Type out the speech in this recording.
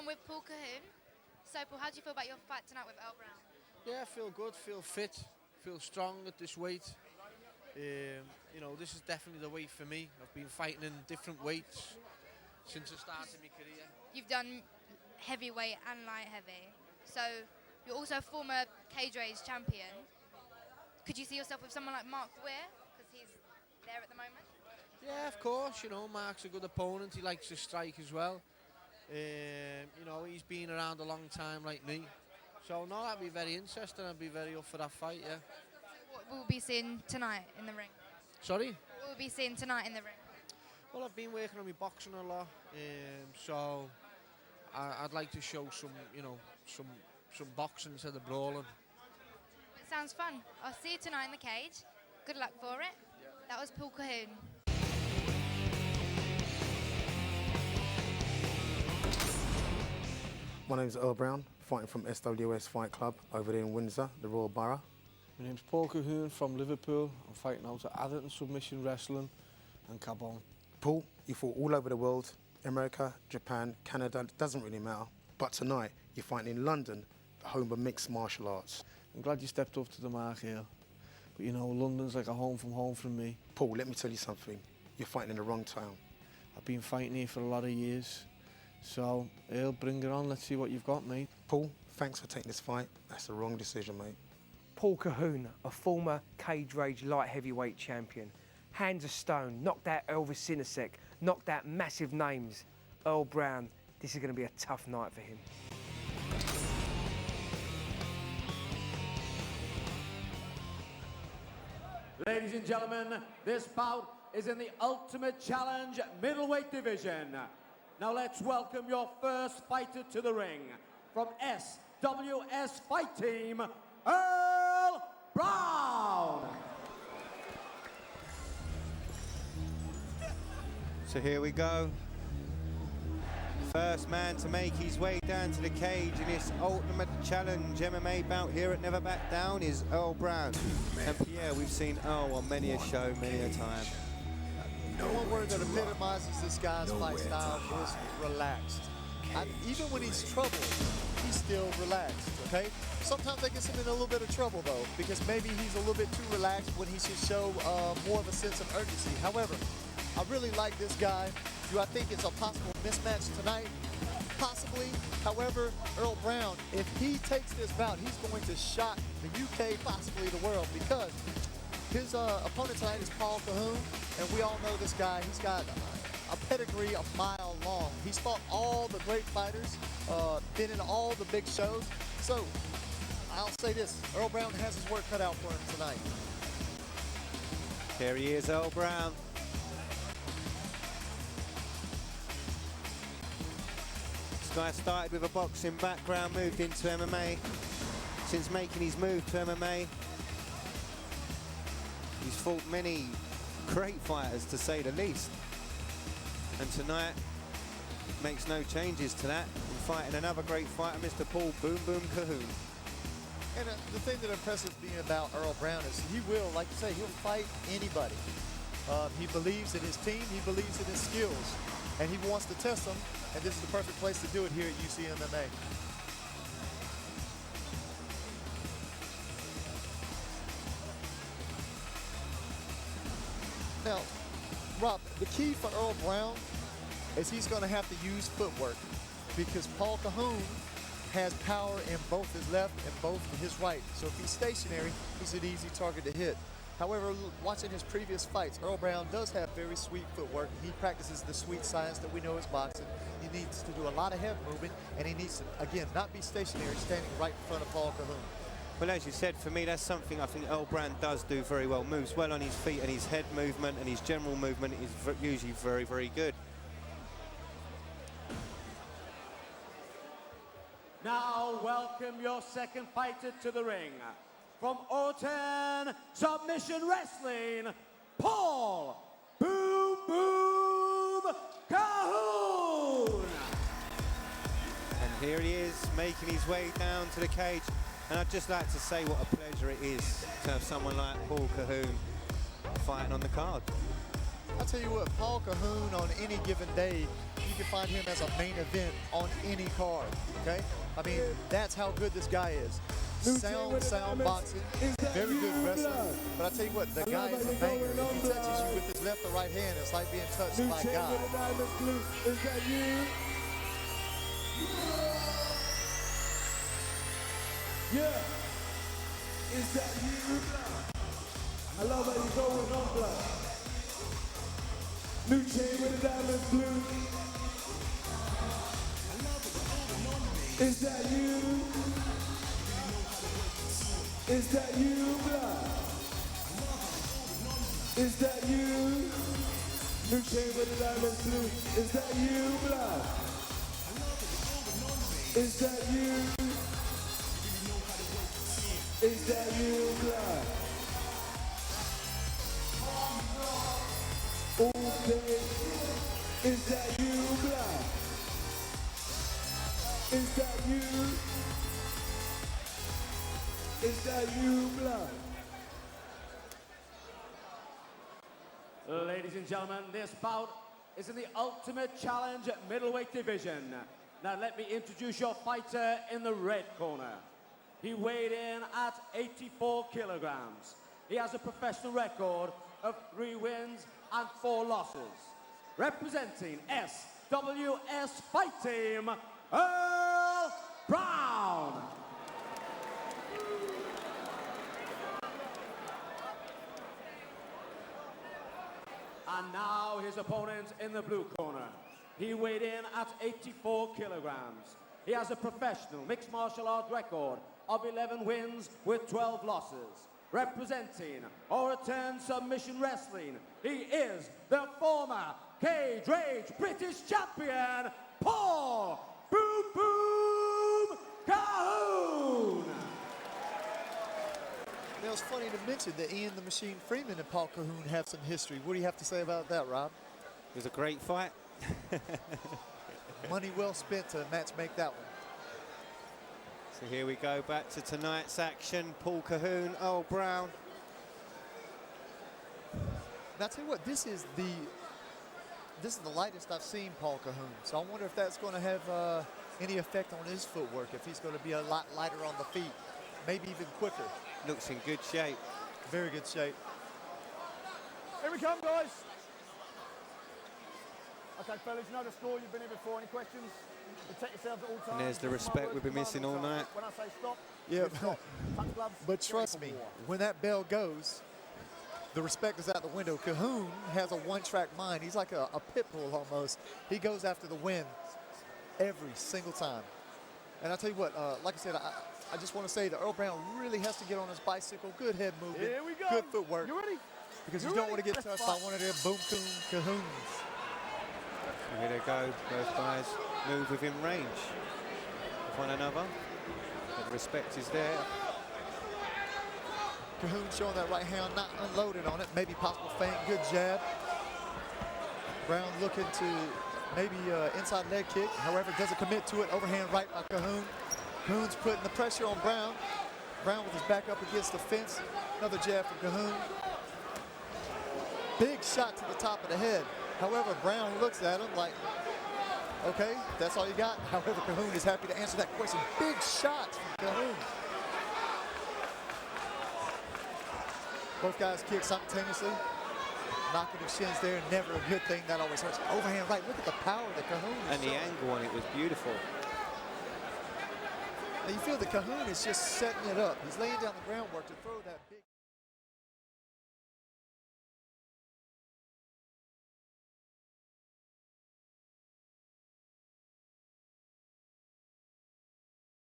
I'm with Paul Cahoon. So, Paul, how do you feel about your fight tonight with Earl Brown? Yeah, I feel good, feel fit, feel strong at this weight. You know, this is definitely the weight for me. I've been fighting in different weights since the start of my career. You've done heavyweight and light heavy. So, you're also a former cage rage champion. Could you see yourself with someone like Mark Weir? Because he's there at the moment. Yeah, of course, you know, Mark's a good opponent. He likes to strike as well. You know, he's been around a long time like me. So, no, that'd be very interesting. I'd be very up for that fight, yeah. What will we be seeing tonight in the ring? Sorry? What will we be seeing tonight in the ring? Well, I've been working on my boxing a lot, so I'd like to show some, you know, some boxing instead of brawling. It sounds fun. I'll see you tonight in the cage. Good luck for it. Yeah. That was Paul Cahoon. My name is Earl Brown, fighting from SWS Fight Club over there in Windsor, the Royal Borough. My name's Paul Cahoon from Liverpool. I'm fighting out at Atherton Submission Wrestling and Cahoon. Paul, you fought all over the world, America, Japan, Canada, it doesn't really matter. But tonight, you're fighting in London, the home of mixed martial arts. I'm glad you stepped up to the mark here. But you know, London's like a home from me. Paul, let me tell you something. You're fighting in the wrong town. I've been fighting here for a lot of years. So, Earl, bring it on. Let's see what you've got, mate. Paul, thanks for taking this fight. That's the wrong decision, mate. Paul Cahoon, a former cage rage light heavyweight champion. Hands of stone, knocked out Elvis Sinasek, knocked out massive names. Earl Brown, this is going to be a tough night for him. Ladies and gentlemen, this bout is in the Ultimate Challenge middleweight division. Now let's welcome your first fighter to the ring. From SWS Fight Team, Earl Brown! So here we go. First man to make his way down to the cage in this Ultimate Challenge MMA bout here at Never Back Down is Earl Brown. And Pierre, we've seen Earl on many a show, many a time. The one word that epitomizes this guy's fight style is relaxed. Even when he's troubled, he's still relaxed, okay? Sometimes that gets him in a little bit of trouble, though, because maybe he's a little bit too relaxed when he should show more of a sense of urgency. However, I really like this guy. Do I think it's a possible mismatch tonight? Possibly. However, Earl Brown, if he takes this bout, he's going to shock the UK, possibly the world, because his opponent tonight is Paul Cahoon, and we all know this guy. He's got a pedigree a mile long. He's fought all the great fighters, been in all the big shows. So, I'll say this, Earl Brown has his work cut out for him tonight. Here he is, Earl Brown. This guy started with a boxing background, moved into MMA. Since making his move to MMA, he's fought many great fighters, to say the least. And tonight makes no changes to that. We're fighting another great fighter, Mr. Paul Boom Boom Cahoon. And the thing that impresses me about Earl Brown is he will, like you say, he'll fight anybody. He believes in his team, he believes in his skills, and he wants to test them, and this is the perfect place to do it here at UCMMA. Now, Rob, the key for Earl Brown is he's going to have to use footwork, because Paul Cahoon has power in both his left and both his right. So if he's stationary, he's an easy target to hit. However, watching his previous fights, Earl Brown does have very sweet footwork. He practices the sweet science that we know is boxing. He needs to do a lot of head movement, and he needs to, again, not be stationary, standing right in front of Paul Cahoon. Well, as you said, for me, that's something I think Earl Brown does do very well. Moves well on his feet, and his head movement and his general movement is usually very, very good. Now welcome your second fighter to the ring. From Atherton Submission Wrestling, Paul Boom Boom Cahoon! And here he is, making his way down to the cage. And I'd just like to say what a pleasure it is to have someone like Paul Cahoon fighting on the card. I tell you what, Paul Cahoon on any given day, you can find him as a main event on any card, okay? I mean, that's how good this guy is. Sound boxing, very good wrestling. But I tell you what, the guy is a banger. If he touches you with his left or right hand, it's like being touched by God. Is that you? Yeah. Is that you? I love how you go with no blood. New chain with the diamonds blue. Is that you? Is that you, blood? Is that you? New chain with the diamonds blue. Is that you, blood? Is that you? Is that you, blood? All day. Is that you, blood? Is that you? Is that you, blood? Ladies and gentlemen, this bout is in the Ultimate Challenge middleweight division. Now let me introduce your fighter in the red corner. He weighed in at 84 kilograms. He has a professional record of 3 wins and 4 losses. Representing SWS Fight Team, Earl Brown. And now his opponent in the blue corner. He weighed in at 84 kilograms. He has a professional mixed martial art record of 11 wins with 12 losses. Representing Overturn Submission Wrestling, he is the former Cage Rage British champion, Paul Boom Boom Cahoon. Now, it's funny to mention that Ian the Machine Freeman and Paul Cahoon have some history. What do you have to say about that, Rob? It was a great fight. Money well spent to match make that one. So here we go, back to tonight's action. Paul Cahoon, Earl Brown. Now, I tell you what, this is the lightest I've seen Paul Cahoon. So I wonder if that's going to have any effect on his footwork, if he's going to be a lot lighter on the feet, maybe even quicker. Looks in good shape. Very good shape. Here we come, guys. Okay, fellas, you know the score. You've been here before. Any questions? Protect yourselves at all times. And there's the respect we've been missing all night. When I say stop, Yeah, stop. Touch gloves. but trust me, when that bell goes, the respect is out the window. Cahoon has a one-track mind. He's like a pit bull almost. He goes after the win every single time. And I'll tell you what, like I said, I just want to say that Earl Brown really has to get on his bicycle. Good head movement. Here we go. Good footwork. You ready? Because you don't want to get touched by one of them boom Cahoons. Here they go, both guys move within range of one another. The respect is there. Cahoon showing that right hand, not unloaded on it. Maybe possible feint, good jab. Brown looking to maybe inside leg kick. However, doesn't commit to it. Overhand right by Cahoon. Cahoon's putting the pressure on Brown. Brown with his back up against the fence. Another jab from Cahoon. Big shot to the top of the head. However, Brown looks at him like, okay, that's all you got. However, Cahoon is happy to answer that question. Big shots from Cahoon. Both guys kick simultaneously. Knocking the shins there, never a good thing. That always hurts. Overhand right. Look at the power that Cahoon is And the showing. angle on it was beautiful. Now you feel that Cahoon is just setting it up. He's laying down the groundwork to throw that big.